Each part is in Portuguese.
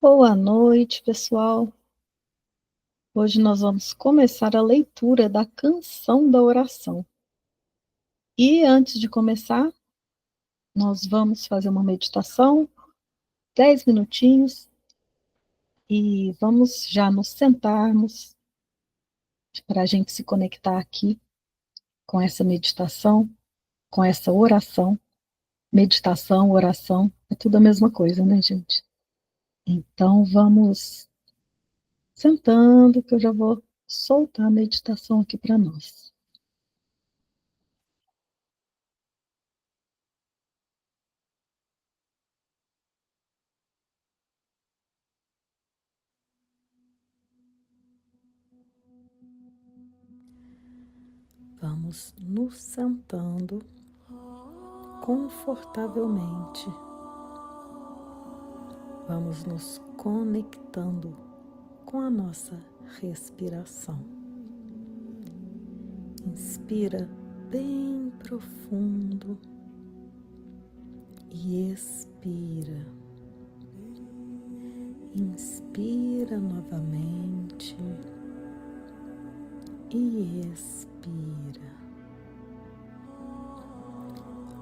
Boa noite, pessoal. Hoje nós vamos começar a leitura da Canção da Oração. E antes de começar, nós vamos fazer uma meditação, 10 minutinhos, e vamos já nos sentarmos para a gente se conectar aqui com essa meditação, com essa oração. Meditação, oração, é tudo a mesma coisa, né, gente? Então vamos sentando, que eu já vou soltar a meditação aqui para nós. Vamos nos sentando confortavelmente. Vamos nos conectando com a nossa respiração. Inspira bem profundo e expira. Inspira novamente e expira.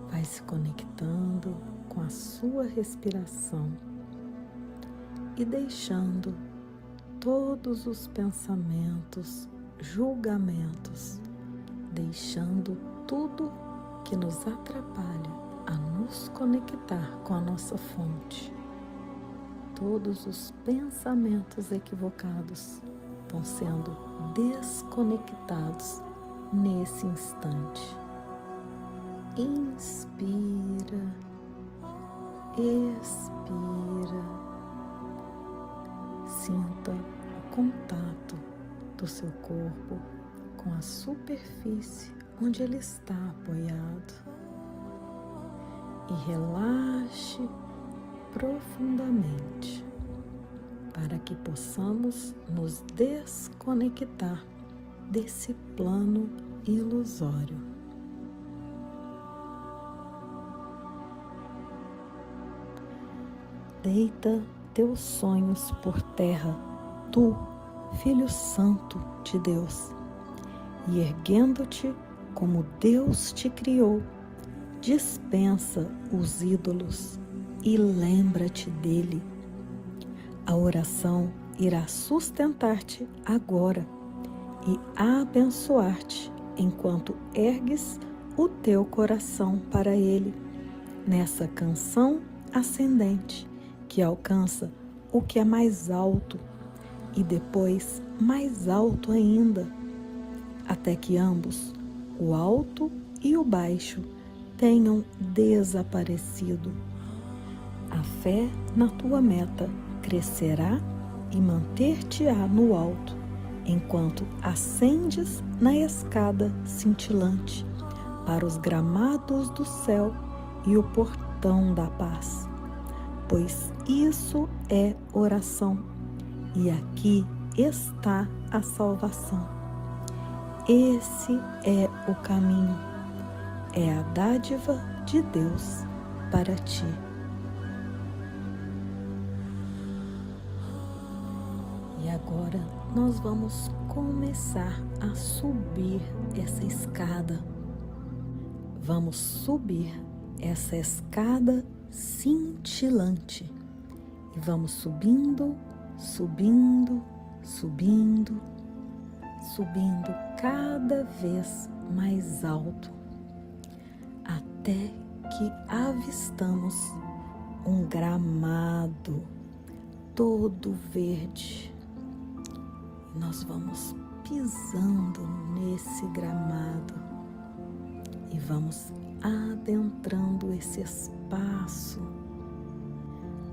Vai se conectando com a sua respiração e deixando todos os pensamentos, julgamentos, deixando tudo que nos atrapalha a nos conectar com a nossa fonte. Todos os pensamentos equivocados estão sendo desconectados nesse instante. Inspira, expira, sinta o contato do seu corpo com a superfície onde ele está apoiado e relaxe profundamente para que possamos nos desconectar desse plano ilusório. Deita teus sonhos por terra, tu, Filho Santo de Deus, e erguendo-te como Deus te criou, dispensa os ídolos e lembra-te dele. A oração irá sustentar-te agora e abençoar-te enquanto ergues o teu coração para ele, nessa canção ascendente que alcança o que é mais alto e depois mais alto ainda, até que ambos, o alto e o baixo, tenham desaparecido. A fé na tua meta crescerá e manter-te-á no alto, enquanto ascendes na escada cintilante para os gramados do céu e o portão da paz. Pois isso é oração, e aqui está a salvação. Esse é o caminho, é a dádiva de Deus para ti. E agora nós vamos começar a subir essa escada. Vamos subir essa escada cintilante e vamos subindo, subindo, subindo, subindo cada vez mais alto, até que avistamos um gramado todo verde. Nós vamos pisando nesse gramado e vamos adentrando esse espaço.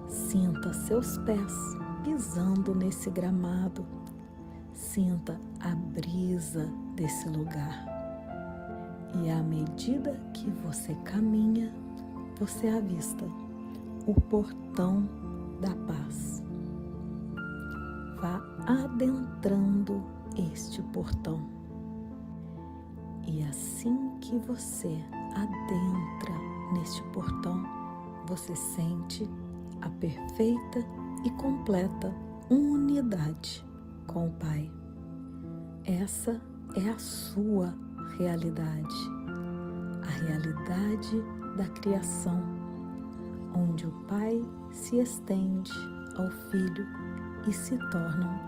Sinta seus pés pisando nesse gramado. Sinta a brisa desse lugar. E à medida que você caminha, você avista o portão da paz. Vá adentrando este portão. E assim que você adentra neste portão, você sente a perfeita e completa unidade com o Pai. Essa é a sua realidade, a realidade da criação, onde o Pai se estende ao Filho e se tornam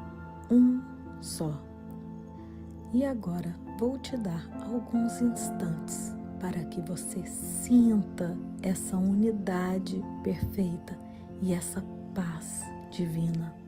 um só. E agora vou te dar alguns instantes para que você sinta essa unidade perfeita e essa paz divina.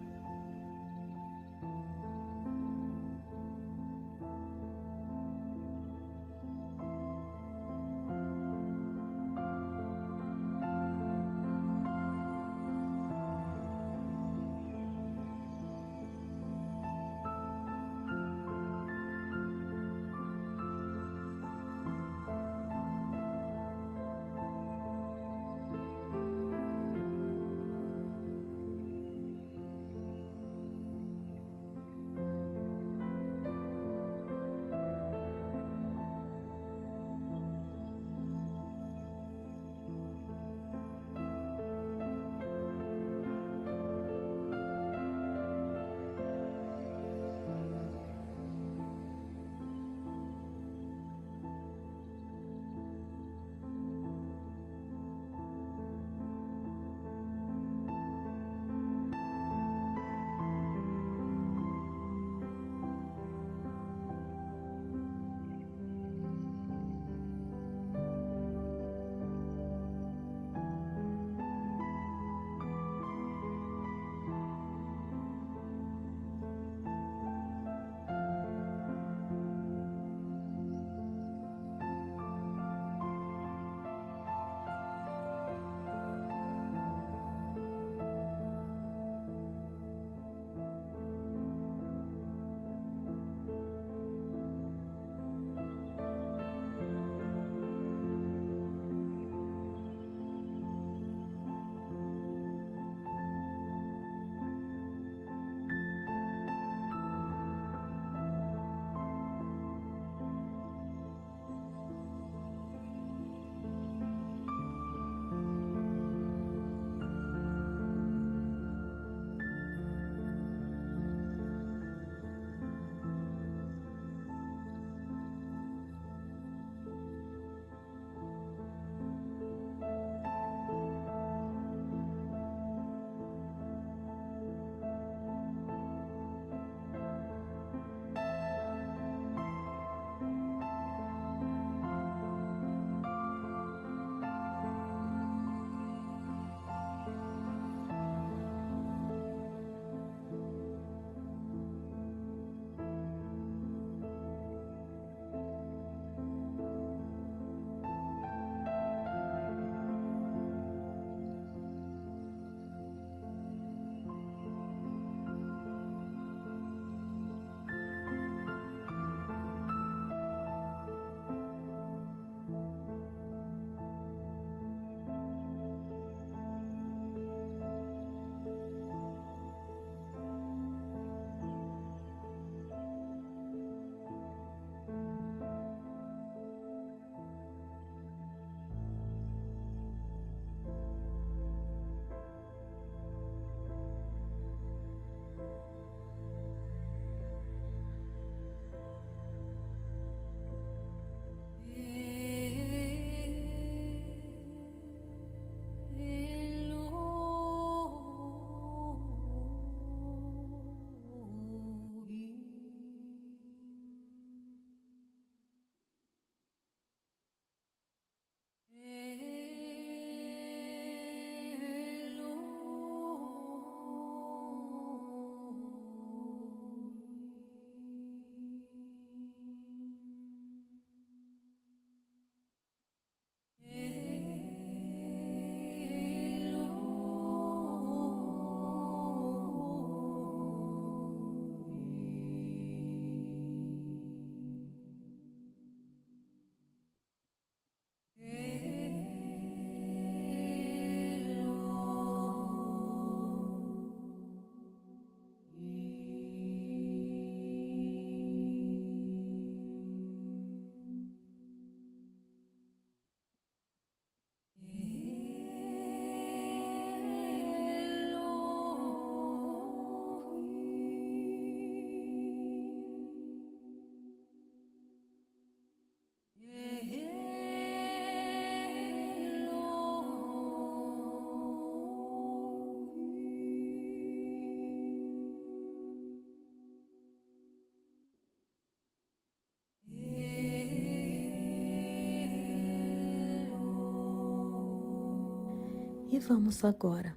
E vamos agora,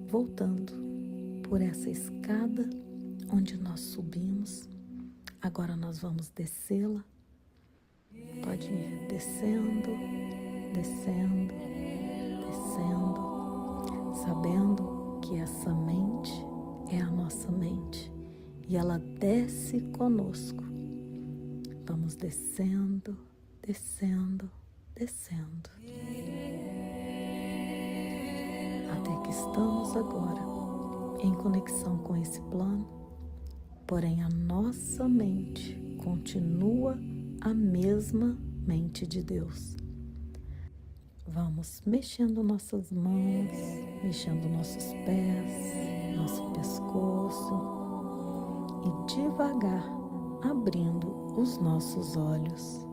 voltando por essa escada onde nós subimos. Agora nós vamos descê-la. Pode ir descendo, descendo, descendo, sabendo que essa mente é a nossa mente e ela desce conosco. Vamos descendo, descendo, descendo. Até que estamos agora em conexão com esse plano, porém a nossa mente continua a mesma mente de Deus. Vamos mexendo nossas mãos, mexendo nossos pés, nosso pescoço e devagar abrindo os nossos olhos.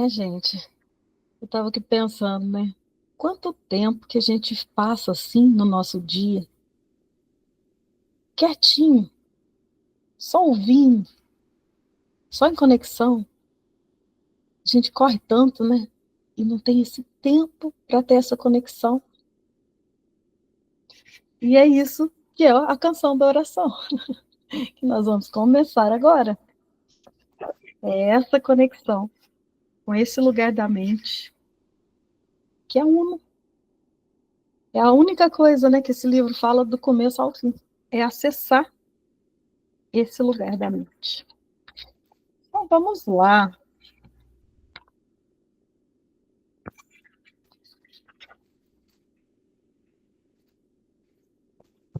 Gente, eu estava aqui pensando, né? Quanto tempo que a gente passa assim no nosso dia, quietinho, só ouvindo, só em conexão. A gente corre tanto, né? E não tem esse tempo para ter essa conexão. E é isso que é a canção da oração, que nós vamos começar agora. É essa conexão com esse lugar da mente, que é uno. É a única coisa, né, que esse livro fala do começo ao fim. É acessar esse lugar da mente. Então, vamos lá.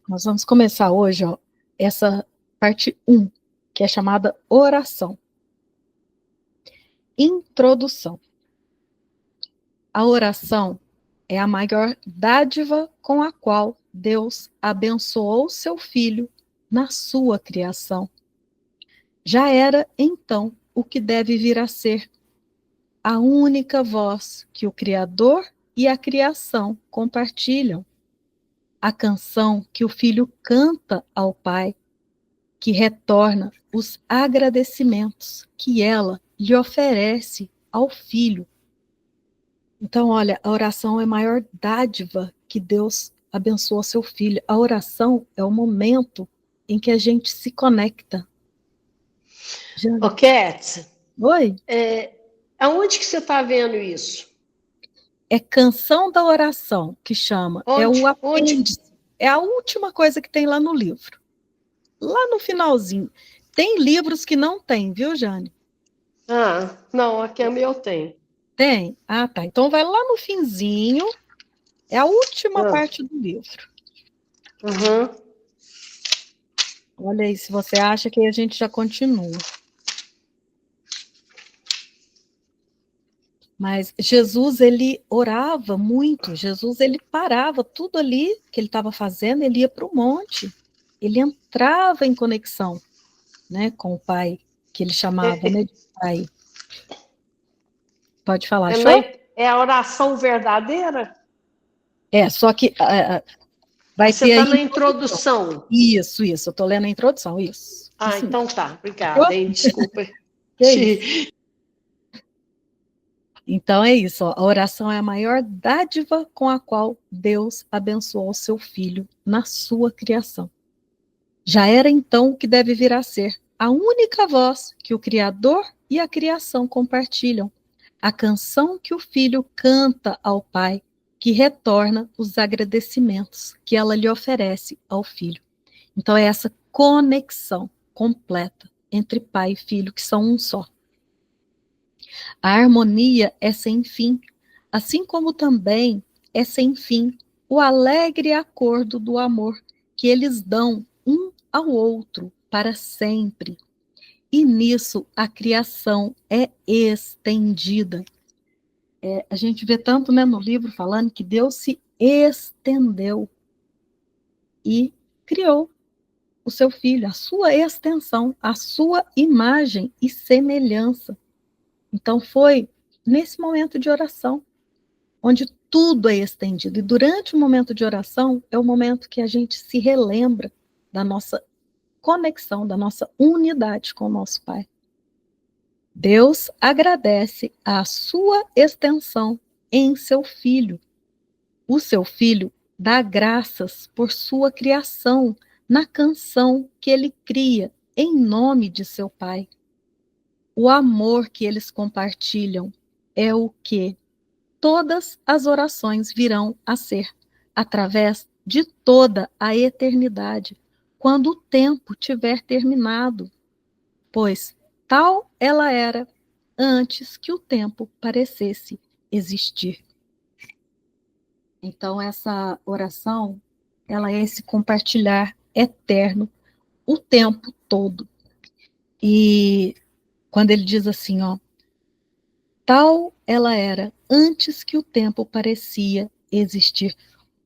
Nós vamos começar hoje, essa parte 1, que é chamada oração. Introdução. A oração é a maior dádiva com a qual Deus abençoou seu Filho na sua criação. Já era, então, o que deve vir a ser a única voz que o Criador e a criação compartilham. A canção que o Filho canta ao Pai, que retorna os agradecimentos que ela lhe oferece ao Filho. Então, olha, a oração é a maior dádiva que Deus abençoa seu Filho. A oração é o momento em que a gente se conecta. Ô, Cat, Oi? aonde que você está vendo isso? É Canção da Oração, que chama. Onde? É o Onde? apêndice. É a última coisa que tem lá no livro. Lá no finalzinho. Tem livros que não tem, viu, Jane? Ah, não, aqui é o meu tem. Tem? Ah, tá. Então vai lá no finzinho. É a última Ah. parte do livro. Uhum. Olha aí, se você acha que a gente já continua. Mas Jesus, ele orava muito. Jesus, ele parava tudo ali que ele estava fazendo, ele ia para o monte. Ele entrava em conexão, né, com o Pai, que ele chamava, né, de Pai. Pode falar, show? É a oração verdadeira? Só que vai Você ter está aí na introdução. Isso, eu estou lendo a introdução, isso. Ah, isso então tá, obrigada, hein? Desculpa. Então é isso, a oração é a maior dádiva com a qual Deus abençoou seu Filho na sua criação. Já era então o que deve vir a ser a única voz que o Criador e a criação compartilham, a canção que o Filho canta ao Pai, que retorna os agradecimentos que ela lhe oferece ao Filho. Então é essa conexão completa entre Pai e Filho, que são um só. A harmonia é sem fim, assim como também é sem fim o alegre acordo do amor que eles dão um ao outro para sempre. E nisso a criação é estendida. A gente vê tanto, né, no livro falando que Deus se estendeu e criou o seu filho, a sua extensão, a sua imagem e semelhança. Então foi nesse momento de oração, onde tudo é estendido. E durante o momento de oração, é o momento que a gente se relembra da nossa conexão, da nossa unidade com o nosso Pai. Deus agradece a sua extensão em seu Filho. O seu Filho dá graças por sua criação na canção que ele cria em nome de seu Pai. O amor que eles compartilham é o que todas as orações virão a ser, através de toda a eternidade, quando o tempo tiver terminado, pois tal ela era antes que o tempo parecesse existir. Então, essa oração, ela é esse compartilhar eterno o tempo todo. E quando ele diz assim, ó, tal ela era antes que o tempo parecia existir.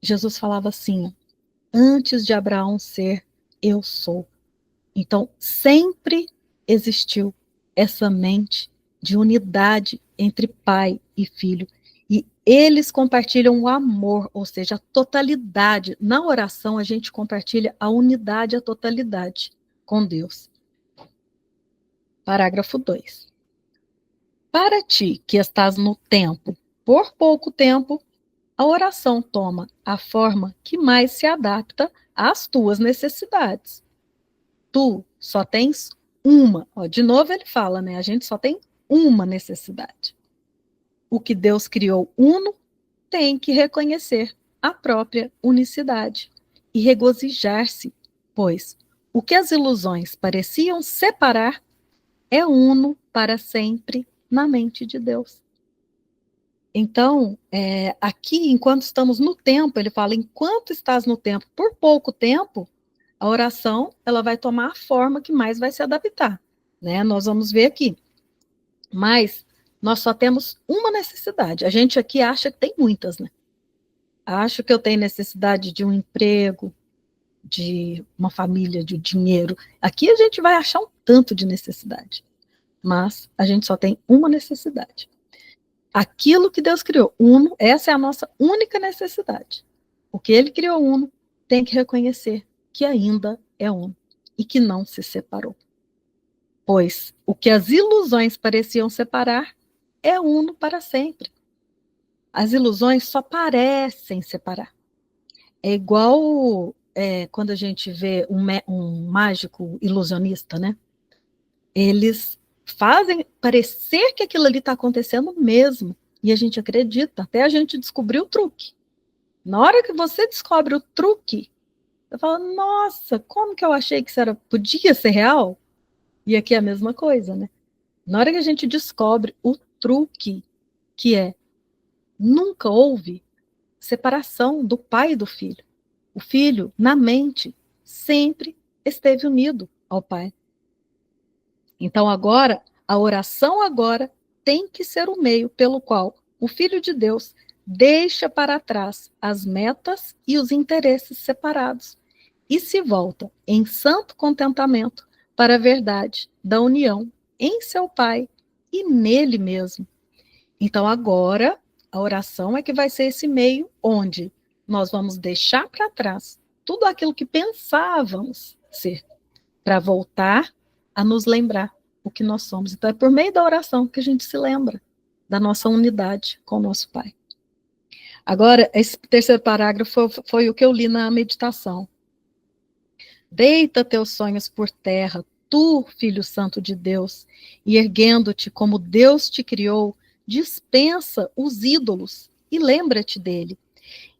Jesus falava assim, ó, antes de Abraão ser, eu sou. Então, sempre existiu essa mente de unidade entre pai e filho. E eles compartilham o amor, ou seja, a totalidade. Na oração, a gente compartilha a unidade, a totalidade com Deus. Parágrafo 2. Para ti, que estás no tempo, por pouco tempo, a oração toma a forma que mais se adapta às tuas necessidades. Tu só tens uma. Ó, de novo ele fala, né? A gente só tem uma necessidade. O que Deus criou uno tem que reconhecer a própria unicidade e regozijar-se, pois o que as ilusões pareciam separar é uno para sempre na mente de Deus. Então, aqui, enquanto estamos no tempo, ele fala, enquanto estás no tempo, por pouco tempo, a oração ela vai tomar a forma que mais vai se adaptar, né? Nós vamos ver aqui. Mas nós só temos uma necessidade. A gente aqui acha que tem muitas, né? Acho que eu tenho necessidade de um emprego, de uma família, de dinheiro. Aqui a gente vai achar um tanto de necessidade. Mas a gente só tem uma necessidade. Aquilo que Deus criou, uno, essa é a nossa única necessidade. O que ele criou uno, tem que reconhecer que ainda é uno e que não se separou. Pois o que as ilusões pareciam separar é uno para sempre. As ilusões só parecem separar. É igual quando a gente vê um mágico ilusionista, né? Eles fazem parecer que aquilo ali está acontecendo mesmo, e a gente acredita, até a gente descobrir o truque. Na hora que você descobre o truque, você fala, nossa, como que eu achei que isso podia ser real? E aqui é a mesma coisa, né? Na hora que a gente descobre o truque, que nunca houve separação do pai e do filho. O filho, na mente, sempre esteve unido ao pai. Então agora, a oração agora tem que ser o meio pelo qual o Filho de Deus deixa para trás as metas e os interesses separados e se volta em santo contentamento para a verdade da união em seu Pai e nele mesmo. Então agora, a oração é que vai ser esse meio onde nós vamos deixar para trás tudo aquilo que pensávamos ser, para voltar a nos lembrar o que nós somos. Então, é por meio da oração que a gente se lembra da nossa unidade com o nosso Pai. Agora, esse terceiro parágrafo foi o que eu li na meditação. Deita teus sonhos por terra, tu, Filho Santo de Deus, e erguendo-te como Deus te criou, dispensa os ídolos e lembra-te dele.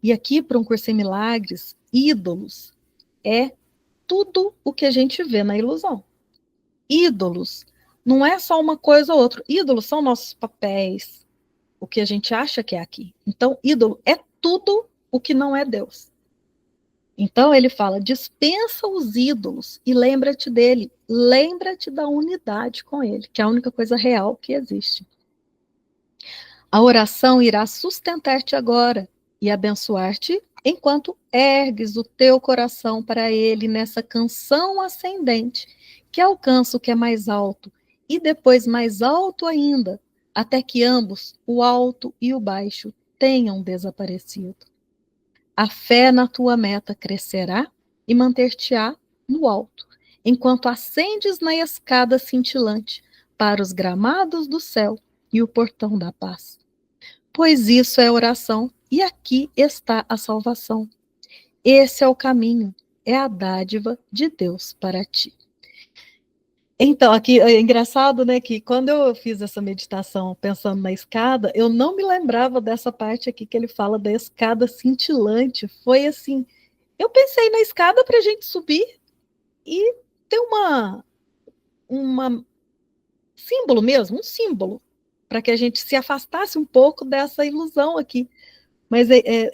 E aqui, para um curso em milagres, ídolos é tudo o que a gente vê na ilusão. Ídolos não é só uma coisa ou outra. Ídolos são nossos papéis, o que a gente acha que é aqui. Então, ídolo é tudo o que não é Deus. Então, ele fala, dispensa os ídolos e lembra-te dele. Lembra-te da unidade com ele, que é a única coisa real que existe. A oração irá sustentar-te agora e abençoar-te enquanto ergues o teu coração para ele nessa canção ascendente que alcança o que é mais alto, e depois mais alto ainda, até que ambos, o alto e o baixo, tenham desaparecido. A fé na tua meta crescerá e manter-te-á no alto, enquanto ascendes na escada cintilante para os gramados do céu e o portão da paz. Pois isso é oração, e aqui está a salvação. Esse é o caminho, é a dádiva de Deus para ti. Então, aqui é engraçado, né, que quando eu fiz essa meditação pensando na escada, eu não me lembrava dessa parte aqui que ele fala da escada cintilante. Foi assim, eu pensei na escada para a gente subir e ter uma símbolo mesmo, um símbolo, para que a gente se afastasse um pouco dessa ilusão aqui. Mas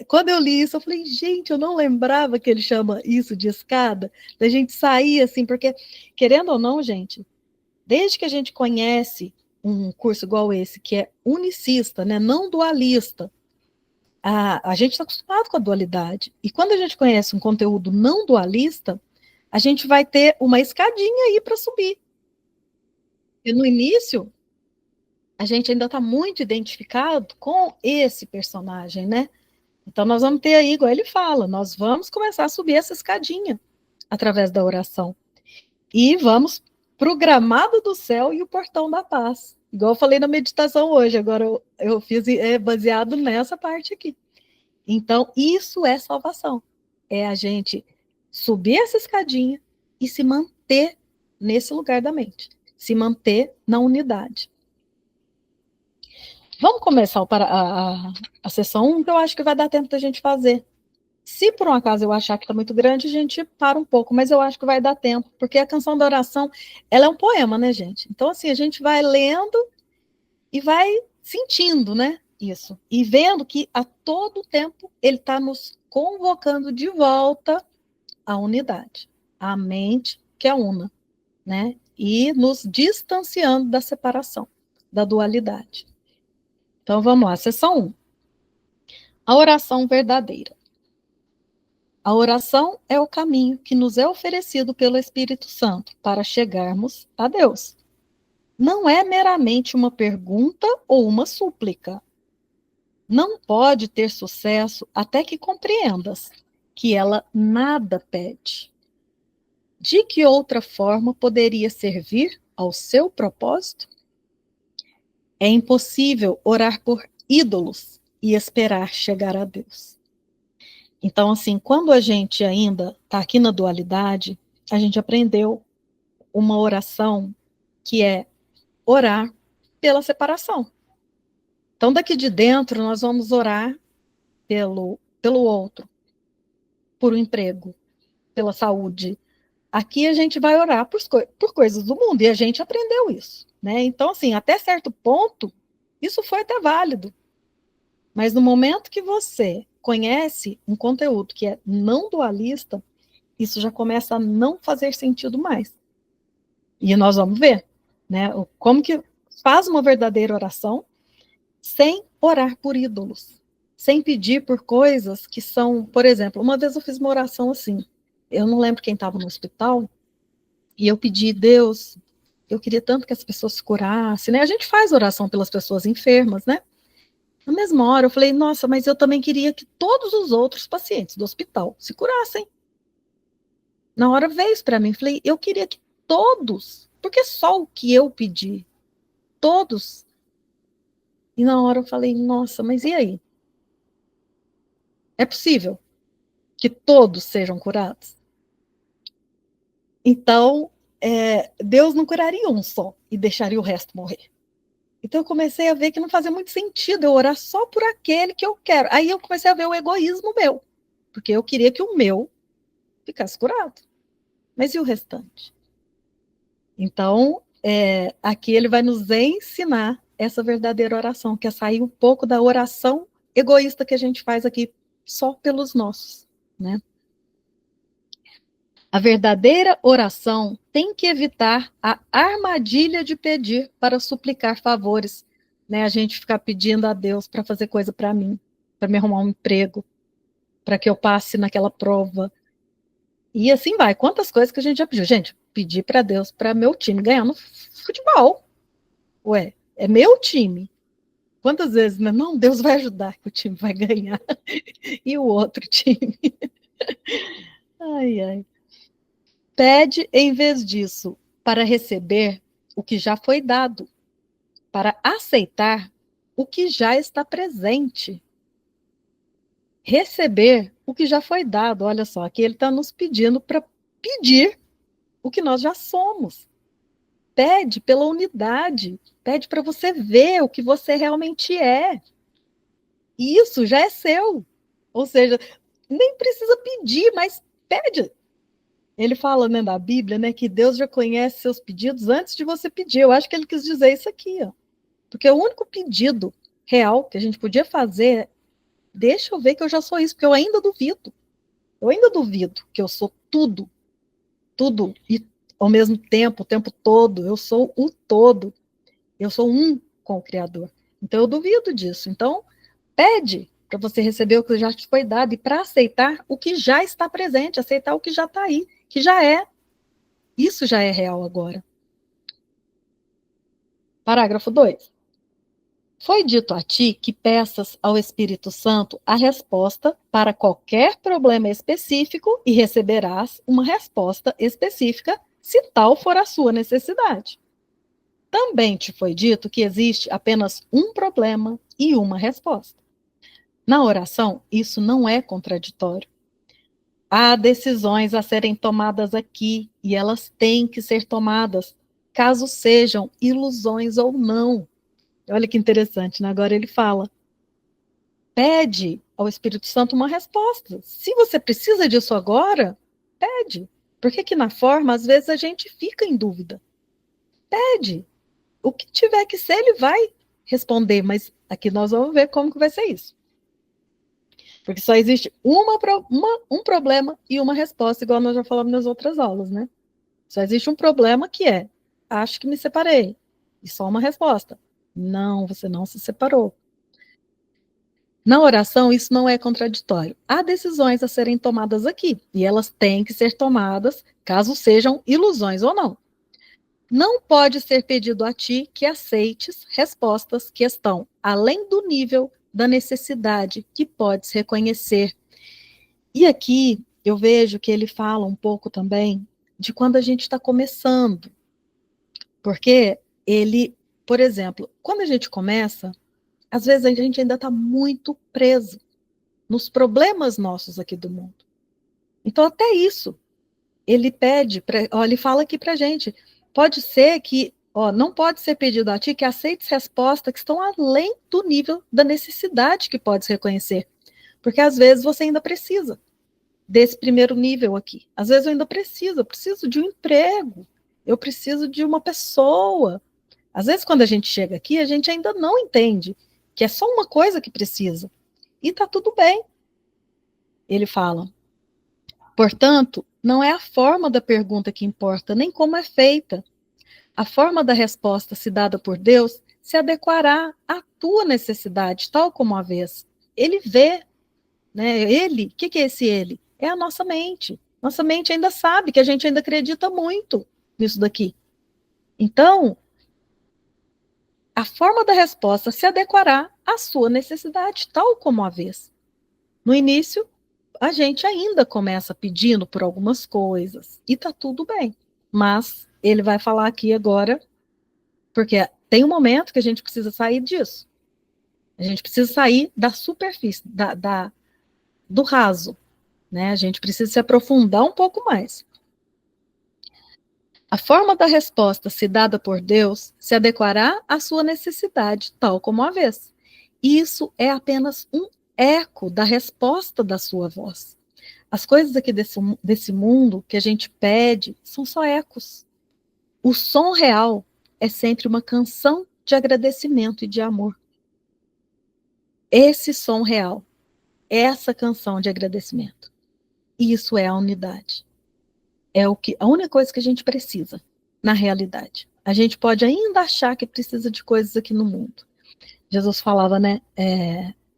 quando eu li isso, eu falei, gente, eu não lembrava que ele chama isso de escada, da gente sair assim, porque, querendo ou não, gente, desde que a gente conhece um curso igual esse, que é unicista, né, não dualista, a gente está acostumado com a dualidade. E quando a gente conhece um conteúdo não dualista, a gente vai ter uma escadinha aí para subir. E no início, a gente ainda está muito identificado com esse personagem, né? Então, nós vamos ter aí, igual ele fala, nós vamos começar a subir essa escadinha através da oração. E vamos para o gramado do céu e o portão da paz. Igual eu falei na meditação hoje, agora eu fiz baseado nessa parte aqui. Então, isso é salvação. É a gente subir essa escadinha e se manter nesse lugar da mente. Se manter na unidade. Vamos começar a sessão 1, que eu acho que vai dar tempo da gente fazer. Se por um acaso eu achar que está muito grande, a gente para um pouco, mas eu acho que vai dar tempo, porque a canção da oração, ela é um poema, né, gente? Então, assim, a gente vai lendo e vai sentindo, né, isso. E vendo que a todo tempo ele está nos convocando de volta à unidade, à mente que é una, né? E nos distanciando da separação, da dualidade. Então, vamos lá, sessão 1. A oração verdadeira. A oração é o caminho que nos é oferecido pelo Espírito Santo para chegarmos a Deus. Não é meramente uma pergunta ou uma súplica. Não pode ter sucesso até que compreendas que ela nada pede. De que outra forma poderia servir ao seu propósito? É impossível orar por ídolos e esperar chegar a Deus. Então, assim, quando a gente ainda está aqui na dualidade, a gente aprendeu uma oração que é orar pela separação. Então, daqui de dentro, nós vamos orar pelo outro, por um emprego, pela saúde. Aqui a gente vai orar por coisas do mundo, e a gente aprendeu isso, né? Então, assim, até certo ponto, isso foi até válido. Mas no momento que você conhece um conteúdo que é não dualista, isso já começa a não fazer sentido mais. E nós vamos ver, né, como que faz uma verdadeira oração sem orar por ídolos, sem pedir por coisas que são, por exemplo, uma vez eu fiz uma oração assim, eu não lembro quem estava no hospital, e eu pedi, Deus, eu queria tanto que as pessoas se curassem, né, a gente faz oração pelas pessoas enfermas, né, na mesma hora eu falei, nossa, mas eu também queria que todos os outros pacientes do hospital se curassem. Na hora veio isso para mim, falei, eu queria que todos, porque só o que eu pedi, todos. E na hora eu falei, nossa, mas e aí? É possível que todos sejam curados? Então, Deus não curaria um só e deixaria o resto morrer. Então eu comecei a ver que não fazia muito sentido eu orar só por aquele que eu quero. Aí eu comecei a ver o egoísmo meu, porque eu queria que o meu ficasse curado. Mas e o restante? Então, aqui ele vai nos ensinar essa verdadeira oração, que é sair um pouco da oração egoísta que a gente faz aqui só pelos nossos, né? A verdadeira oração tem que evitar a armadilha de pedir para suplicar favores, né? A gente ficar pedindo a Deus para fazer coisa para mim, para me arrumar um emprego, para que eu passe naquela prova. E assim vai. Quantas coisas que a gente já pediu? Gente, pedir para Deus para meu time ganhar no futebol. Ué, é meu time. Quantas vezes, né? Não, Deus vai ajudar que o time vai ganhar. E o outro time? Ai, ai. Pede, em vez disso, para receber o que já foi dado, para aceitar o que já está presente. Receber o que já foi dado. Olha só, aqui ele está nos pedindo para pedir o que nós já somos. Pede pela unidade, pede para você ver o que você realmente é. E isso já é seu. Ou seja, nem precisa pedir, mas pede. Ele fala, né, da Bíblia, né, que Deus já conhece seus pedidos antes de você pedir. Eu acho que ele quis dizer isso aqui, ó. Porque o único pedido real que a gente podia fazer é, deixa eu ver que eu já sou isso, porque eu ainda duvido. Eu ainda duvido que eu sou tudo, tudo, e ao mesmo tempo, o tempo todo, eu sou o todo. Eu sou um com o Criador. Então eu duvido disso. Então, pede para você receber o que já te foi dado e para aceitar o que já está presente, aceitar o que já está aí, que já é. Isso já é real agora. Parágrafo 2. Foi dito a ti que peças ao Espírito Santo a resposta para qualquer problema específico e receberás uma resposta específica, se tal for a sua necessidade. Também te foi dito que existe apenas um problema e uma resposta. Na oração, isso não é contraditório. Há decisões a serem tomadas aqui e elas têm que ser tomadas, caso sejam ilusões ou não. Olha que interessante, né? Agora ele fala, pede ao Espírito Santo uma resposta. Se você precisa disso agora, pede. Porque que na forma, às vezes, a gente fica em dúvida. Pede. O que tiver que ser, ele vai responder, mas aqui nós vamos ver como que vai ser isso. Porque só existe um problema e uma resposta, igual nós já falamos nas outras aulas, né? Só existe um problema que é, acho que me separei. E só uma resposta. Não, você não se separou. Na oração, isso não é contraditório. Há decisões a serem tomadas aqui, e elas têm que ser tomadas, caso sejam ilusões ou não. Não pode ser pedido a ti que aceites respostas que estão além do nível da necessidade que podes reconhecer. E aqui eu vejo que ele fala um pouco também de quando a gente está começando. Porque ele, por exemplo, quando a gente começa, às vezes a gente ainda está muito preso nos problemas nossos aqui do mundo. Então, até isso, ele pede, ele fala aqui para a gente, pode ser que, não pode ser pedido a ti que aceites respostas que estão além do nível da necessidade que podes reconhecer. Porque às vezes você ainda precisa desse primeiro nível aqui. Às vezes eu ainda preciso, eu preciso de um emprego, eu preciso de uma pessoa. Às vezes quando a gente chega aqui, a gente ainda não entende que é só uma coisa que precisa. E tá tudo bem. Ele fala, portanto, não é a forma da pergunta que importa, nem como é feita. A forma da resposta, se dada por Deus, se adequará à tua necessidade, tal como a vez. Ele vê, né? Ele, o que é esse ele? É a nossa mente. Nossa mente ainda sabe que a gente ainda acredita muito nisso daqui. Então, a forma da resposta se adequará à sua necessidade, tal como a vez. No início, a gente ainda começa pedindo por algumas coisas, e tá tudo bem. Mas ele vai falar aqui agora, porque tem um momento que a gente precisa sair disso. A gente precisa sair da superfície, do raso. Né? A gente precisa se aprofundar um pouco mais. A forma da resposta, se dada por Deus, se adequará à sua necessidade, tal como a vez. Isso é apenas um eco da resposta da sua voz. As coisas aqui desse mundo que a gente pede são só ecos. O som real é sempre uma canção de agradecimento e de amor. Esse som real, essa canção de agradecimento, isso é a unidade. É a única coisa que a gente precisa, na realidade. A gente pode ainda achar que precisa de coisas aqui no mundo. Jesus falava, né?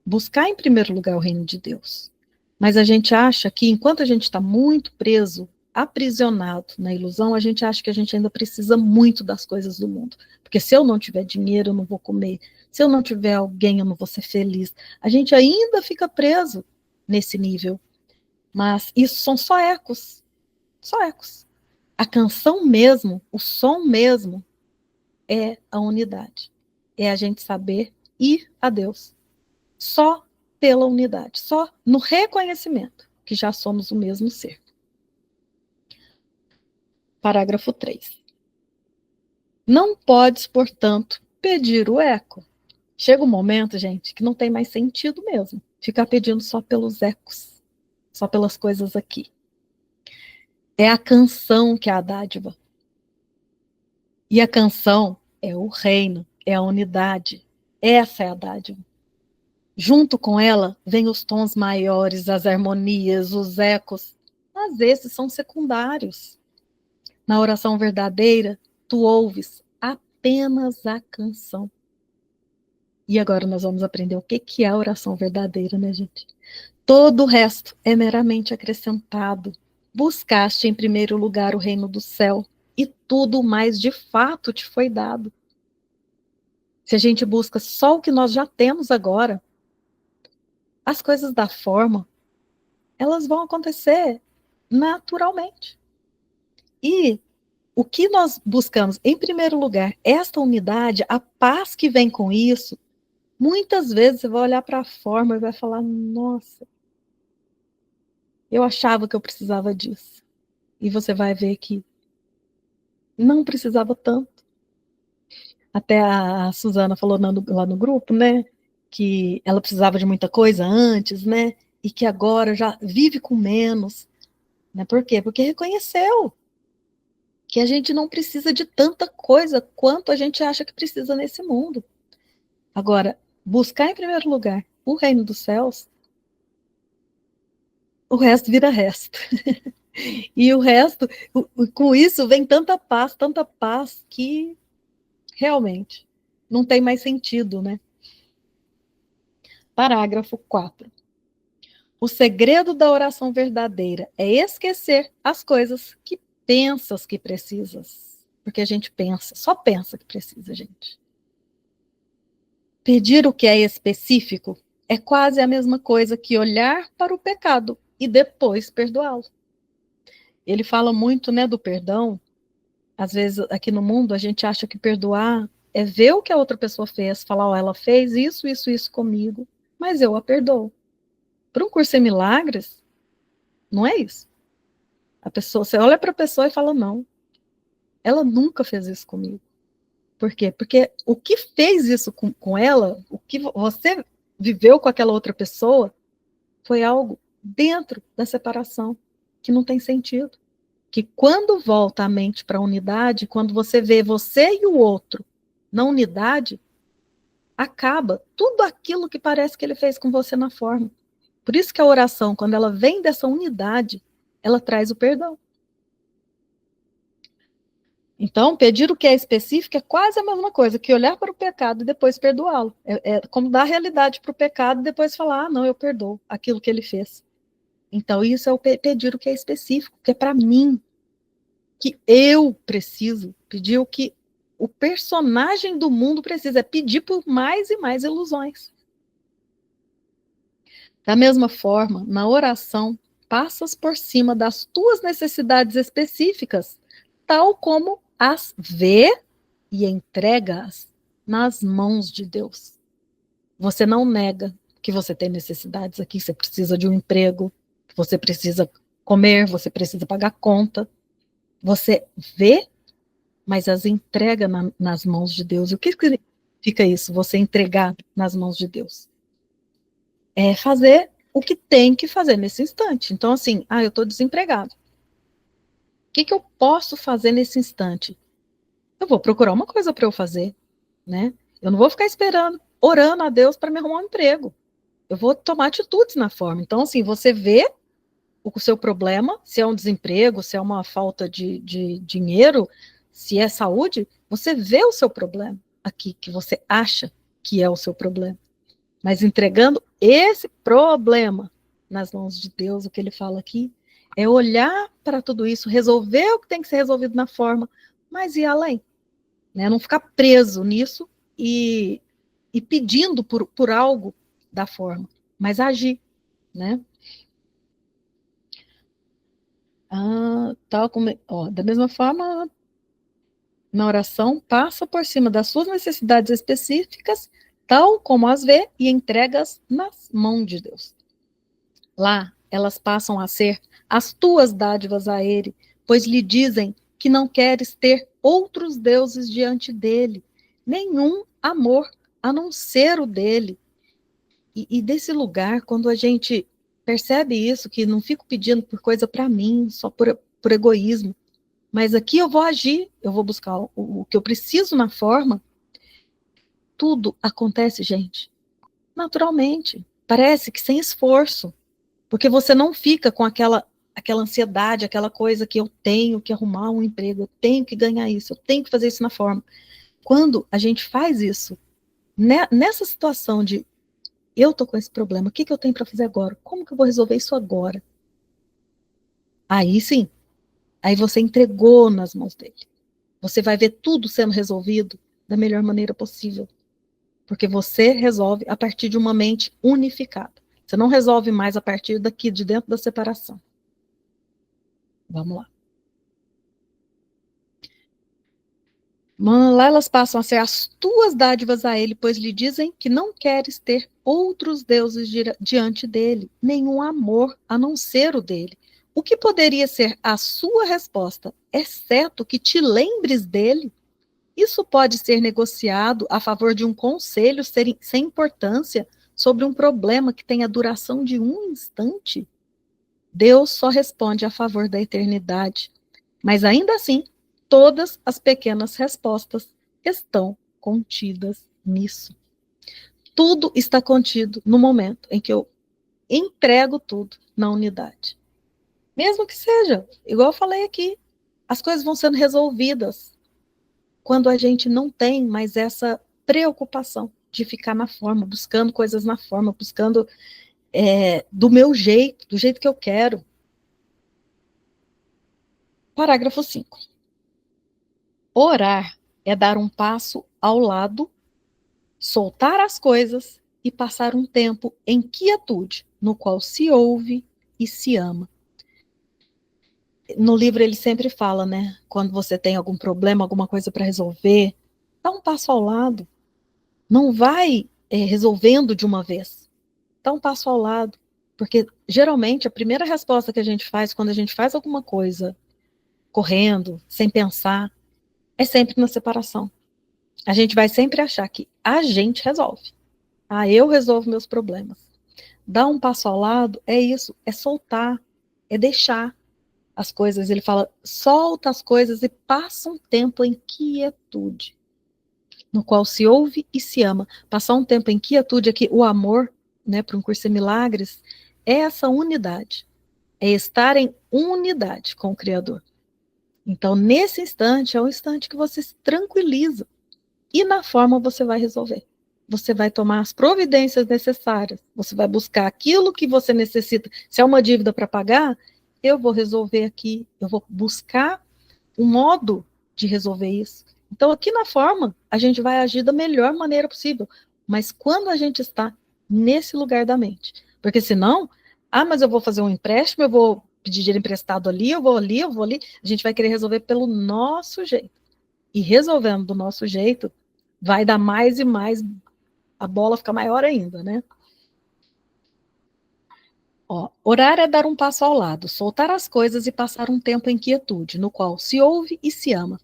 Buscar em primeiro lugar o reino de Deus. Mas a gente acha que enquanto a gente está muito preso aprisionado na ilusão, a gente acha que a gente ainda precisa muito das coisas do mundo. Porque se eu não tiver dinheiro, eu não vou comer. Se eu não tiver alguém, eu não vou ser feliz. A gente ainda fica preso nesse nível. Mas isso são só ecos. Só ecos. A canção mesmo, o som mesmo, é a unidade. É a gente saber ir a Deus. Só pela unidade. Só no reconhecimento que já somos o mesmo ser. Parágrafo 3. Não podes, portanto, pedir o eco. Chega um momento, gente, que não tem mais sentido mesmo. Ficar pedindo só pelos ecos. Só pelas coisas aqui. É a canção que é a dádiva. E a canção é o reino, é a unidade. Essa é a dádiva. Junto com ela, vem os tons maiores, as harmonias, os ecos. Mas esses são secundários. Na oração verdadeira, tu ouves apenas a canção. E agora nós vamos aprender o que é a oração verdadeira, né, gente? Todo o resto é meramente acrescentado. Buscaste em primeiro lugar o reino do céu, e tudo mais de fato te foi dado. Se a gente busca só o que nós já temos agora, as coisas da forma, elas vão acontecer naturalmente. E o que nós buscamos, em primeiro lugar, esta unidade, a paz que vem com isso, muitas vezes você vai olhar para a forma e vai falar, nossa, eu achava que eu precisava disso. E você vai ver que não precisava tanto. Até a Suzana falou lá no grupo, né, que ela precisava de muita coisa antes, né, e que agora já vive com menos. Né? Por quê? Porque reconheceu que a gente não precisa de tanta coisa quanto a gente acha que precisa nesse mundo. Agora, buscar em primeiro lugar o reino dos céus, o resto vira resto. E o resto, com isso vem tanta paz que realmente não tem mais sentido, né? Parágrafo 4. O segredo da oração verdadeira é esquecer as coisas que pensas que precisas. Porque a gente pensa, só pensa que precisa, gente. Pedir o que é específico é quase a mesma coisa que olhar para o pecado e depois perdoá-lo. Ele fala muito, né, do perdão. Às vezes, aqui no mundo, a gente acha que perdoar é ver o que a outra pessoa fez, falar, ó, ela fez isso comigo, mas eu a perdoo. Para um curso em milagres, não é isso. A pessoa, você olha para a pessoa e fala, não, ela nunca fez isso comigo. Por quê? Porque o que fez isso com ela, o que você viveu com aquela outra pessoa, foi algo dentro da separação, que não tem sentido. Que quando volta a mente para a unidade, quando você vê você e o outro na unidade, acaba tudo aquilo que parece que ele fez com você na forma. Por isso que a oração, quando ela vem dessa unidade, ela traz o perdão. Então, pedir o que é específico é quase a mesma coisa que olhar para o pecado e depois perdoá-lo. É como dar realidade para o pecado e depois falar, não, eu perdoo aquilo que ele fez. Então, isso é o pedir o que é específico, que é para mim, que eu preciso, pedir o que o personagem do mundo precisa, é pedir por mais e mais ilusões. Da mesma forma, na oração, passas por cima das tuas necessidades específicas, tal como as vê e entrega-as nas mãos de Deus. Você não nega que você tem necessidades aqui, você precisa de um emprego, você precisa comer, você precisa pagar conta. Você vê, mas as entrega nas mãos de Deus. E o que significa isso, você entregar nas mãos de Deus? É fazer o que tem que fazer nesse instante. Então, assim, eu estou desempregado. O que eu posso fazer nesse instante? Eu vou procurar uma coisa para eu fazer, né? Eu não vou ficar esperando, orando a Deus para me arrumar um emprego. Eu vou tomar atitudes na forma. Então, assim, você vê o seu problema, se é um desemprego, se é uma falta de dinheiro, se é saúde, você vê o seu problema aqui, que você acha que é o seu problema. Mas entregando esse problema nas mãos de Deus, o que ele fala aqui, É olhar para tudo isso, resolver o que tem que ser resolvido na forma, mas ir além, né? Não ficar preso nisso e pedindo por algo da forma, mas agir, né? Tal como, da mesma forma, na oração, passa por cima das suas necessidades específicas, tal como as vê e entrega-as nas mãos de Deus. Lá, elas passam a ser as tuas dádivas a ele, pois lhe dizem que não queres ter outros deuses diante dele, nenhum amor a não ser o dele. E desse lugar, quando a gente percebe isso, que não fico pedindo por coisa para mim, só por egoísmo, mas aqui eu vou agir, eu vou buscar o que eu preciso na forma, tudo acontece, gente, naturalmente. Parece que sem esforço, porque você não fica com aquela ansiedade, aquela coisa que eu tenho que arrumar um emprego, eu tenho que ganhar isso, eu tenho que fazer isso na forma. Quando a gente faz isso, nessa situação de eu tô com esse problema, o que eu tenho para fazer agora? Como que eu vou resolver isso agora? Aí sim, aí você entregou nas mãos dele. Você vai ver tudo sendo resolvido da melhor maneira possível. Porque você resolve a partir de uma mente unificada. Você não resolve mais a partir daqui, de dentro da separação. Vamos lá. Lá elas passam a ser as tuas dádivas a ele, pois lhe dizem que não queres ter outros deuses diante dele, nenhum amor a não ser o dele. O que poderia ser a sua resposta, exceto que te lembres dele? Isso pode ser negociado a favor de um conselho sem importância sobre um problema que tem a duração de um instante? Deus só responde a favor da eternidade. Mas ainda assim, todas as pequenas respostas estão contidas nisso. Tudo está contido no momento em que eu entrego tudo na unidade. Mesmo que seja, igual eu falei aqui, as coisas vão sendo resolvidas quando a gente não tem mais essa preocupação de ficar na forma, buscando coisas na forma, buscando do meu jeito, do jeito que eu quero. Parágrafo 5. Orar é dar um passo ao lado, soltar as coisas e passar um tempo em quietude, no qual se ouve e se ama. No livro ele sempre fala, né? Quando você tem algum problema, alguma coisa para resolver, dá um passo ao lado. Não vai resolvendo de uma vez. Dá um passo ao lado. Porque, geralmente, a primeira resposta que a gente faz quando a gente faz alguma coisa correndo, sem pensar, é sempre na separação. A gente vai sempre achar que a gente resolve. Eu resolvo meus problemas. Dar um passo ao lado é isso, é soltar, é deixar as coisas. Ele fala, solta as coisas e passa um tempo em quietude, no qual se ouve e se ama. Passar um tempo em quietude aqui, o amor, né, para um curso de milagres, é essa unidade. É estar em unidade com o Criador. Então, nesse instante, é o instante que você se tranquiliza. E na forma você vai resolver. Você vai tomar as providências necessárias. Você vai buscar aquilo que você necessita. Se é uma dívida para pagar, eu vou resolver aqui. Eu vou buscar um modo de resolver isso. Então, aqui na forma, a gente vai agir da melhor maneira possível. Mas quando a gente está nesse lugar da mente. Porque senão, mas eu vou fazer um empréstimo, eu vou pedir dinheiro emprestado ali, eu vou ali, eu vou ali. A gente vai querer resolver pelo nosso jeito. E resolvendo do nosso jeito, vai dar mais e mais, a bola fica maior ainda, né? Orar é dar um passo ao lado, soltar as coisas e passar um tempo em quietude, no qual se ouve e se ama.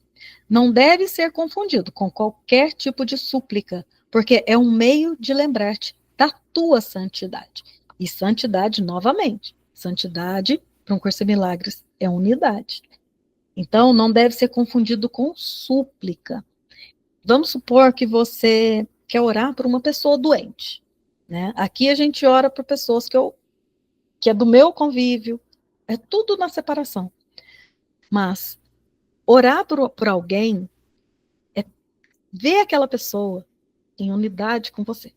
Não deve ser confundido com qualquer tipo de súplica, porque é um meio de lembrar-te da tua santidade. E santidade, novamente, santidade, para um curso de milagres, é unidade. Então, não deve ser confundido com súplica. Vamos supor que você quer orar por uma pessoa doente, né? Aqui a gente ora por pessoas que é do meu convívio, é tudo na separação. Mas orar por alguém é ver aquela pessoa em unidade com você.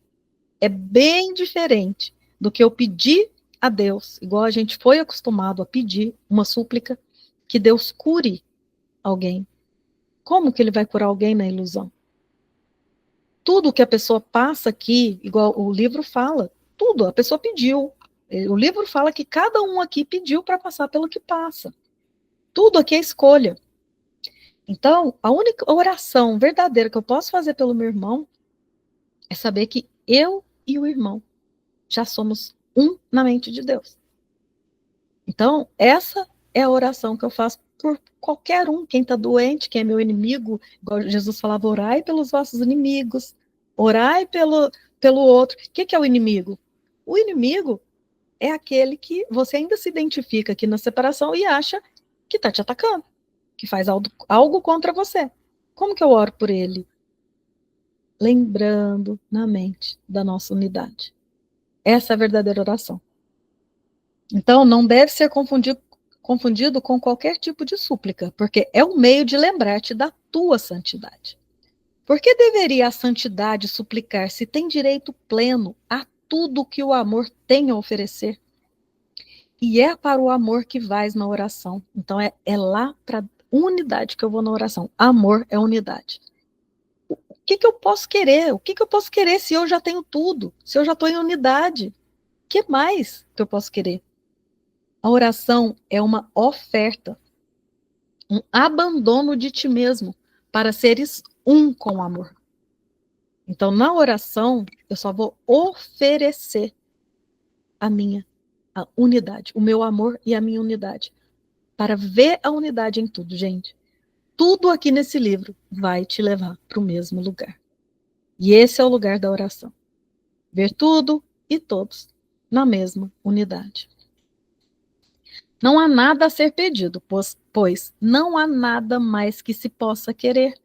É bem diferente do que eu pedir a Deus, igual a gente foi acostumado a pedir uma súplica, que Deus cure alguém. Como que ele vai curar alguém na ilusão? Tudo que a pessoa passa aqui, igual o livro fala, tudo, a pessoa pediu. O livro fala que cada um aqui pediu para passar pelo que passa. Tudo aqui é escolha. Então, a única oração verdadeira que eu posso fazer pelo meu irmão é saber que eu e o irmão já somos um na mente de Deus. Então, essa é a oração que eu faço por qualquer um, quem está doente, quem é meu inimigo, igual Jesus falava, orai pelos vossos inimigos, orai pelo outro. O que é o inimigo? O inimigo é aquele que você ainda se identifica aqui na separação e acha que está te atacando, que faz algo contra você. Como que eu oro por ele? Lembrando na mente da nossa unidade. Essa é a verdadeira oração. Então, não deve ser confundido com qualquer tipo de súplica, porque é um meio de lembrar-te da tua santidade. Por que deveria a santidade suplicar se tem direito pleno a tudo que o amor tem a oferecer? E é para o amor que vais na oração. Então, é lá para unidade que eu vou na oração. Amor é unidade. O que eu posso querer? O que eu posso querer se eu já tenho tudo? Se eu já estou em unidade? O que mais que eu posso querer? A oração é uma oferta, um abandono de ti mesmo para seres um com o amor. Então, na oração, eu só vou oferecer a unidade, o meu amor e a minha unidade, para ver a unidade em tudo, gente. Tudo aqui nesse livro vai te levar para o mesmo lugar. E esse é o lugar da oração. Ver tudo e todos na mesma unidade. Não há nada a ser pedido, pois não há nada mais que se possa querer.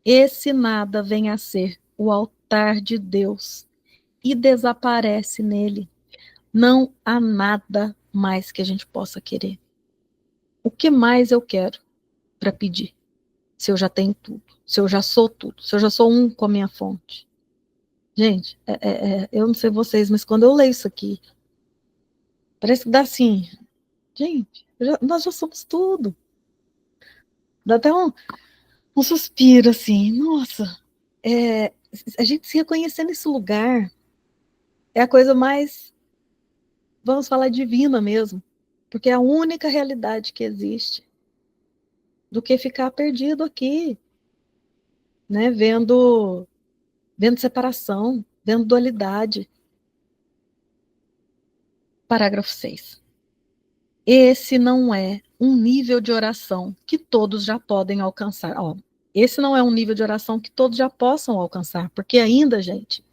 Esse nada vem a ser o altar de Deus e desaparece nele. Não há nada mais que a gente possa querer. O que mais eu quero para pedir? Se eu já tenho tudo, se eu já sou tudo, se eu já sou um com a minha fonte. Gente, eu não sei vocês, mas quando eu leio isso aqui, parece que dá assim, gente, nós já somos tudo. Dá até um suspiro assim, nossa, a gente se reconhecer nesse lugar é a coisa mais, vamos falar, divina mesmo, porque é a única realidade que existe, do que ficar perdido aqui, né, vendo separação, vendo dualidade. Parágrafo 6. Esse não é um nível de oração que todos já podem alcançar. Ó, esse não é um nível de oração que todos já possam alcançar, porque ainda, gente,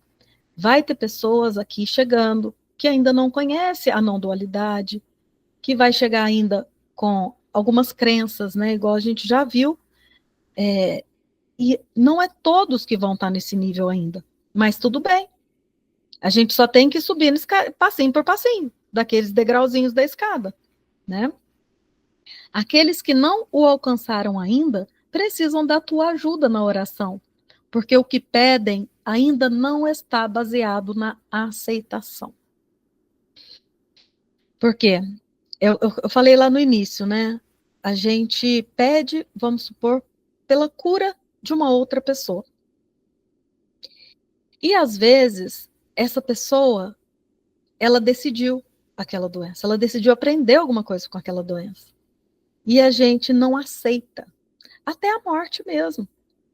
vai ter pessoas aqui chegando que ainda não conhecem a não dualidade, que vai chegar ainda com algumas crenças, né? Igual a gente já viu, e não é todos que vão estar nesse nível ainda, mas tudo bem. A gente só tem que subir passinho por passinho, daqueles degrauzinhos da escada, né? Aqueles que não o alcançaram ainda precisam da tua ajuda na oração, porque o que pedem ainda não está baseado na aceitação. Por quê? Eu falei lá no início, né? A gente pede, vamos supor, pela cura de uma outra pessoa. E às vezes, essa pessoa, ela decidiu aquela doença, ela decidiu aprender alguma coisa com aquela doença. E a gente não aceita, até a morte mesmo.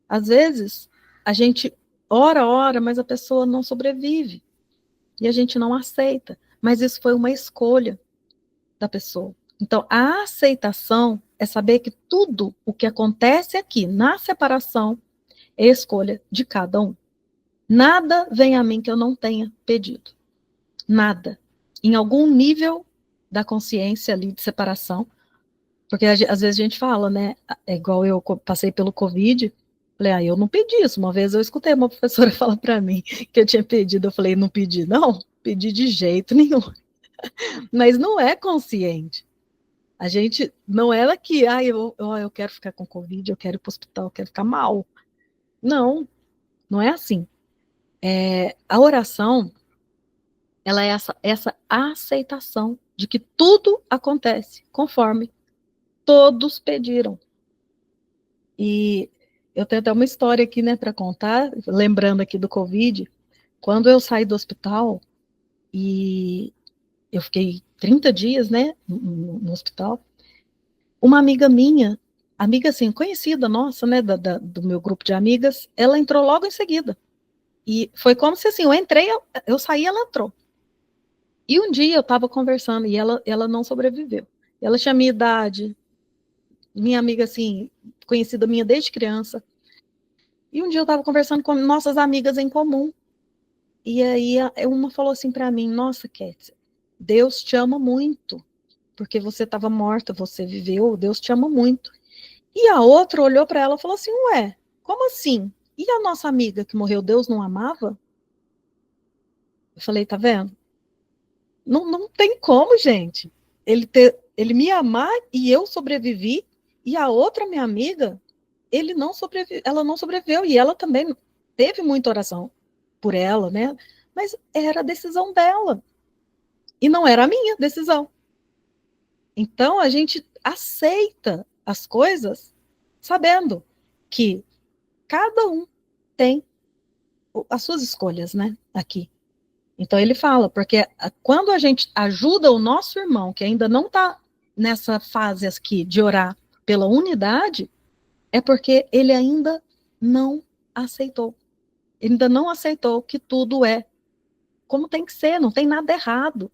Às vezes, a gente ora, mas a pessoa não sobrevive. E a gente não aceita. Mas isso foi uma escolha da pessoa. Então, a aceitação é saber que tudo o que acontece aqui na separação é escolha de cada um. Nada vem a mim que eu não tenha pedido. Nada. Em algum nível da consciência ali de separação, porque às vezes a gente fala, né? É igual eu passei pelo Covid, falei, eu não pedi isso. Uma vez eu escutei uma professora falar para mim que eu tinha pedido, eu falei, não pedi, não, pedi de jeito nenhum. Mas não é consciente. A gente não é que, eu quero ficar com Covid, eu quero ir para o hospital, eu quero ficar mal. Não, não é assim. A oração, ela é essa aceitação de que tudo acontece conforme todos pediram. E eu tenho até uma história aqui, né, para contar, lembrando aqui do Covid, quando eu saí do hospital e eu fiquei 30 dias, né, no hospital, uma amiga minha, amiga assim, conhecida nossa, né, do meu grupo de amigas, ela entrou logo em seguida. E foi como se assim, eu entrei, eu saí, ela entrou. E um dia eu estava conversando e ela não sobreviveu. Ela tinha minha idade, minha amiga assim, conhecida minha desde criança. E um dia eu estava conversando com nossas amigas em comum. E aí uma falou assim para mim: Nossa, Kétia, Deus te ama muito, porque você estava morta, você viveu, Deus te ama muito. E a outra olhou para ela e falou assim: Ué, como assim? E a nossa amiga que morreu, Deus não amava? Eu falei: Tá vendo? Não tem como, gente. Ele me amar e eu sobrevivi, e a outra minha amiga, ela não sobreviveu, e ela também teve muita oração por ela, né? Mas era a decisão dela, e não era a minha decisão. Então a gente aceita as coisas sabendo que cada um tem as suas escolhas, né? Aqui. Então ele fala, porque quando a gente ajuda o nosso irmão, que ainda não está nessa fase aqui de orar pela unidade, é porque ele ainda não aceitou. Ele ainda não aceitou que tudo é como tem que ser, não tem nada errado.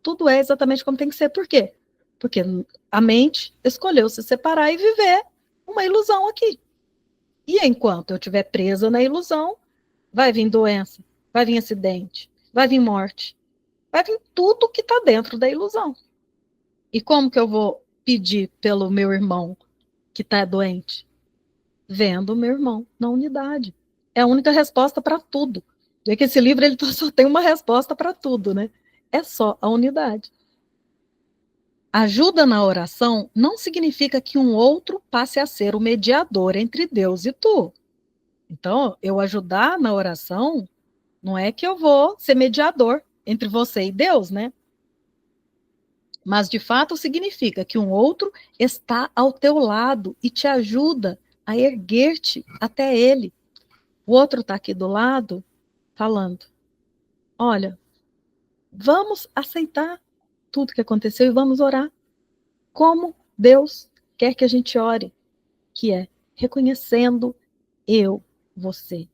Tudo é exatamente como tem que ser. Por quê? Porque a mente escolheu se separar e viver uma ilusão aqui. E enquanto eu estiver presa na ilusão, vai vir doença, vai vir acidente, vai vir morte, vai vir tudo que está dentro da ilusão. E como que eu vou pedir pelo meu irmão que está doente? Vendo o meu irmão na unidade. É a única resposta para tudo. Vê que esse livro ele só tem uma resposta para tudo, né? É só a unidade. Ajuda na oração não significa que um outro passe a ser o mediador entre Deus e tu. Então, eu ajudar na oração não é que eu vou ser mediador entre você e Deus, né? Mas, de fato, significa que um outro está ao teu lado e te ajuda a erguer-te até ele. O outro está aqui do lado, falando: olha, vamos aceitar tudo que aconteceu e vamos orar como Deus quer que a gente ore, que é reconhecendo eu, você,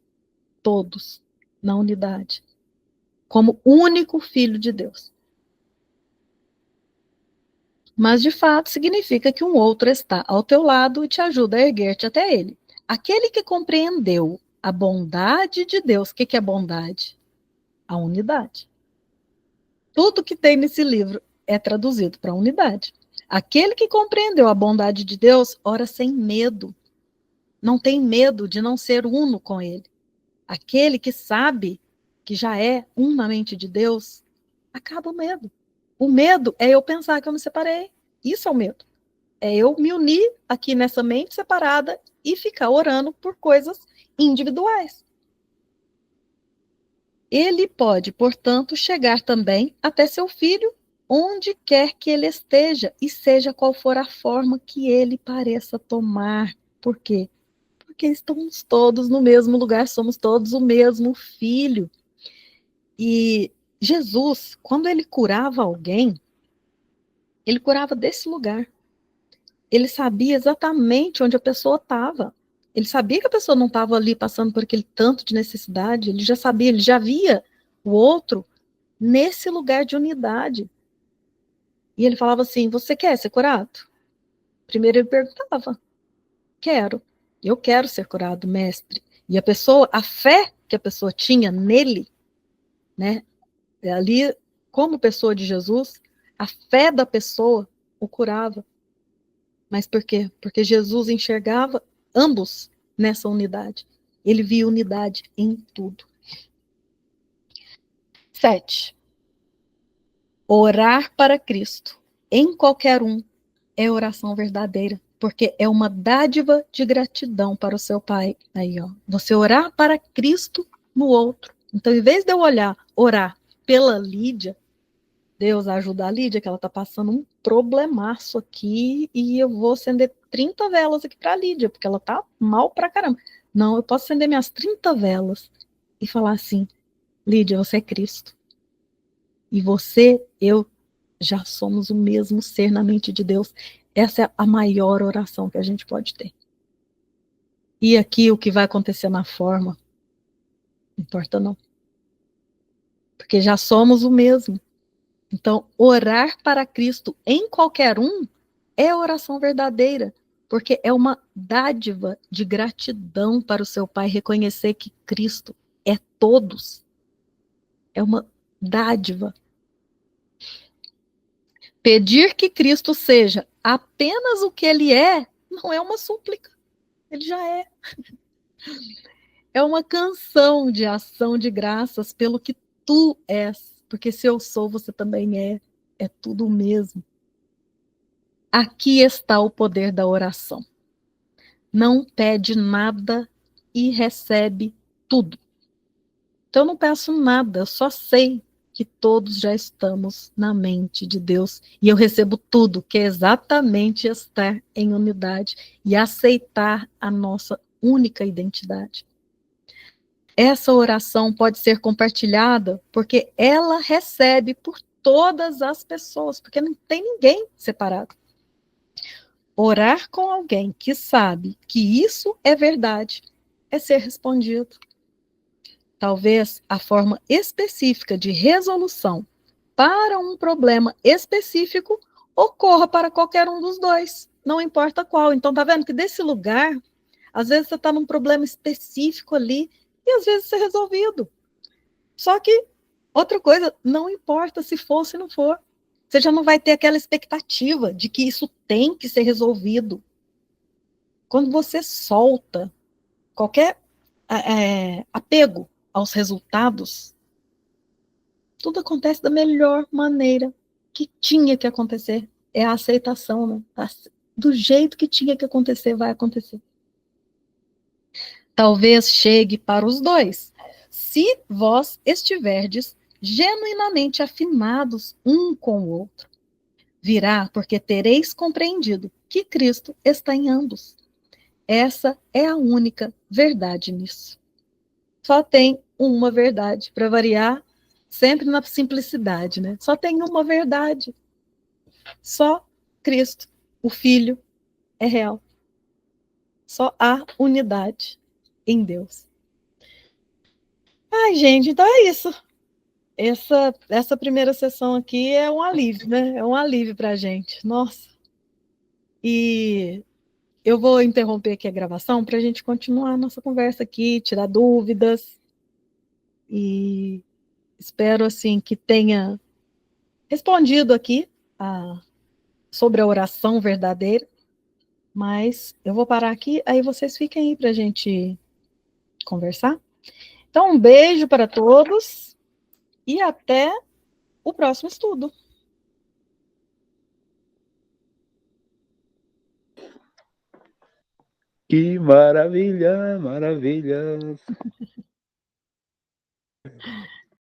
todos na unidade, como único filho de Deus. Mas, de fato, significa que um outro está ao teu lado e te ajuda a erguer-te até ele. Aquele que compreendeu a bondade de Deus, o que é bondade? A unidade. Tudo que tem nesse livro é traduzido para a unidade. Aquele que compreendeu a bondade de Deus, ora sem medo. Não tem medo de não ser uno com ele. Aquele que sabe que já é um na mente de Deus, acaba o medo. O medo é eu pensar que eu me separei. Isso é o medo. É eu me unir aqui nessa mente separada e ficar orando por coisas individuais. Ele pode, portanto, chegar também até seu filho, onde quer que ele esteja, e seja qual for a forma que ele pareça tomar. Por quê? Porque estamos todos no mesmo lugar, somos todos o mesmo filho. E Jesus, quando ele curava alguém, ele curava desse lugar. Ele sabia exatamente onde a pessoa estava. Ele sabia que a pessoa não estava ali passando por aquele tanto de necessidade. Ele já sabia, ele já via o outro nesse lugar de unidade. E ele falava assim: você quer ser curado? Primeiro ele perguntava: quero. Eu quero ser curado, mestre. E a pessoa, a fé que a pessoa tinha nele, né? Ali, como pessoa de Jesus, a fé da pessoa o curava. Mas por quê? Porque Jesus enxergava ambos nessa unidade. Ele via unidade em tudo. 7. Orar para Cristo, em qualquer um, é oração verdadeira, porque é uma dádiva de gratidão para o seu Pai. Aí, ó, você orar para Cristo no outro. Então, em vez de eu orar pela Lídia. Deus ajuda a Lídia, que ela está passando um problemaço aqui, e eu vou acender 30 velas aqui para a Lídia, porque ela tá mal pra caramba. Não, eu posso acender minhas 30 velas e falar assim: Lídia, você é Cristo. E você, eu, já somos o mesmo ser na mente de Deus. Essa é a maior oração que a gente pode ter. E aqui o que vai acontecer na forma, não importa não. Porque já somos o mesmo. Então, orar para Cristo em qualquer um é oração verdadeira, porque é uma dádiva de gratidão para o seu Pai reconhecer que Cristo é todos. É uma dádiva. Pedir que Cristo seja apenas o que ele é, não é uma súplica. Ele já é. É uma canção de ação de graças pelo que tu és. Porque se eu sou, você também é. É tudo o mesmo. Aqui está o poder da oração. Não pede nada e recebe tudo. Então eu não peço nada, eu só sei que todos já estamos na mente de Deus e eu recebo tudo, que é exatamente estar em unidade e aceitar a nossa única identidade. Essa oração pode ser compartilhada porque ela recebe por todas as pessoas, porque não tem ninguém separado. Orar com alguém que sabe que isso é verdade é ser respondido. Talvez a forma específica de resolução para um problema específico ocorra para qualquer um dos dois, não importa qual. Então, tá vendo que desse lugar, às vezes você está num problema específico ali e às vezes é resolvido. Só que, outra coisa, não importa se for ou se não for. Você já não vai ter aquela expectativa de que isso tem que ser resolvido. Quando você solta qualquer apego aos resultados, tudo acontece da melhor maneira que tinha que acontecer. É a aceitação, né? Do jeito que tinha que acontecer, vai acontecer. Talvez chegue para os dois, se vós estiverdes genuinamente afinados um com o outro. Virá porque tereis compreendido que Cristo está em ambos. Essa é a única verdade nisso. Só tem uma verdade, para variar, sempre na simplicidade, né? Só tem uma verdade. Só Cristo, o Filho, é real. Só há unidade em Deus. Ai, gente, então é isso. Essa primeira sessão aqui é um alívio, né? É um alívio para a gente. Nossa. E eu vou interromper aqui a gravação para a gente continuar a nossa conversa aqui, tirar dúvidas. E espero, assim, que tenha respondido aqui sobre a oração verdadeira. Mas eu vou parar aqui, aí vocês fiquem aí para a gente conversar. Então, um beijo para todos e até o próximo estudo. Que maravilha, maravilha.